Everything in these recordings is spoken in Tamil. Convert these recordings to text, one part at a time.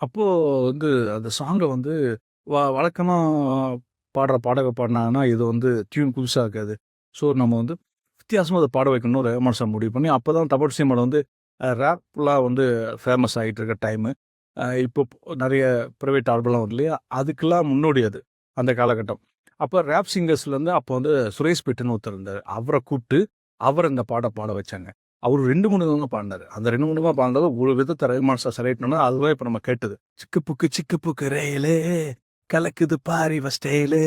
அப்போ வந்து அந்த சாங்க வந்து வழக்கமா பாடுற பாடகர் பாடுனாங்கன்னா, இது வந்து டியூன் புதுசா இருக்காது. ஸோ நம்ம வந்து வித்தியாசமா அத பாட வைக்கணும்னு ரஹ்மான் சார் முடிவு பண்ணி, அப்பதான் தமிழ் சினிமால வந்து ராப்லாம் வந்து ஃபேமஸ் ஆயிட்டு இருக்க டைமு. இப்போ நெறைய பிரைவேட் ஆல்பம்லாம் வருது இல்லையா? அதுக்கெல்லாம் முன்னோடி அது, அந்த காலகட்டம். அப்ப ராப் சிங்கர்ஸ்லேருந்து அப்போ வந்து சுரேஷ் பிட்டுன்னு ஒருத்தர் இருந்தாரு. அவர கூப்ட்டு, அவர இந்த பாட வச்சாங்க. அவரு 2, 3 விதமா பாடுனாரு. அந்த 2, 3 விதமா பாடுனது ஒரு விதத்த ரஹ்மான் சார் செலக்ட் பண்ணா, அதுதான் இப்ப நம்ம கேட்டது. சிக்கு புக்கு ரயிலே, கலக்குது பாரு இவ ஸ்டைலு,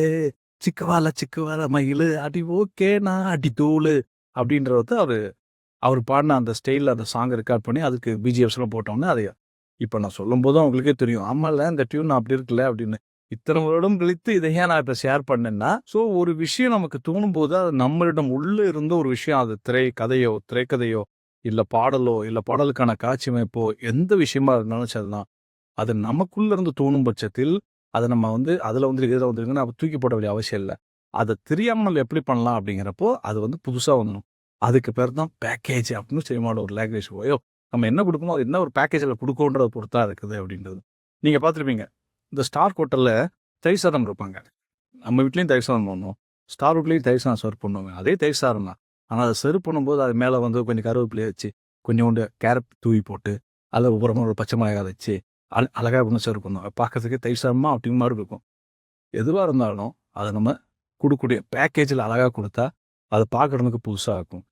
சிக்கு வால மயிலு, அடி ஓகே நான் அடி தூளு அப்படின்றத அவரு அவரு பாடுன அந்த ஸ்டைல்ல அந்த சாங்க ரெக்கார்ட் பண்ணி, அதுக்கு பிஜிஎம்ஸ்லாம் போட்டோனே, அது இப்ப நான் சொல்லும்போது அவங்களுக்கே தெரியும். ஆமால்ல இந்த டியூன் அப்படி இருக்குல்ல அப்படின்னு. இத்தன வருடம் கழித்து இத ஏன் நான் இப்ப ஷேர் பண்ணேன்னா, ஸோ ஒரு விஷயம் நமக்கு தோணும்போது, அது நம்மளிடம் உள்ள இருந்த ஒரு விஷயம். அது திரைக்கதையோ, இல்ல பாடலோ, இல்ல பாடலுக்கான காட்சி அமைப்போ, எந்த விஷயமா இருந்தாலும் சரிதான். அது நமக்குள்ள இருந்து தோணும் பட்சத்தில், அத நம்ம வந்து அதுல வந்துருக்கு, இதுல வந்துருக்குன்னு அப்ப தூக்கி போட வேண்டிய அவசியம் இல்ல. அத தெரியாமல் எப்படி பண்ணலாம் அப்படிங்கிறப்போ, அது வந்து புதுசா வந்துரும். அதுக்கு பேர் தான் பேக்கேஜ் அப்படின்னு சினிமாவோட ஒரு லாங்குவேஜ். நம்ம என்ன குடுக்கணும், அது என்ன ஒரு பேக்கேஜ்ல குடுக்கோன்றத பொறுத்து தான் இருக்குது அப்படின்றது. நீங்க பார்த்துருப்பீங்க. இந்த ஸ்டார் ஹோட்டல்ல தயிர் சாதம் குடுப்பாங்க. நம்ம வீட்லயும் தயிர் சாதம் பண்ணுவோம். ஸ்டார் ஹோட்டல்லயும் தயிர் சாதம் சர்வ் பண்ணுவாங்க. அதே தயிர் சாதம் தான். ஆனா அத சர்வ் பண்ணும்போது அது மேல வந்து கொஞ்சம் கருவேப்பிலைய வச்சு, கொஞ்சோண்டு கேரட் தூவி போட்டு, அதுல ஓரமா ஒரு பச்சை மிளகாய் வச்சு, அழகா ஒண்ணு சர்வ் பண்ணுவாங்க. பார்க்கறதுக்கே தயிர் சாதமா அப்படிங்கிற மாரி இருக்கும். எதுவா இருந்தாலும், அத நம்ம குடுக்கக்கூடிய பேக்கேஜ்ல அழகா குடுத்தா, அது பார்க்கறதுக்கு புதுசா இருக்கும்.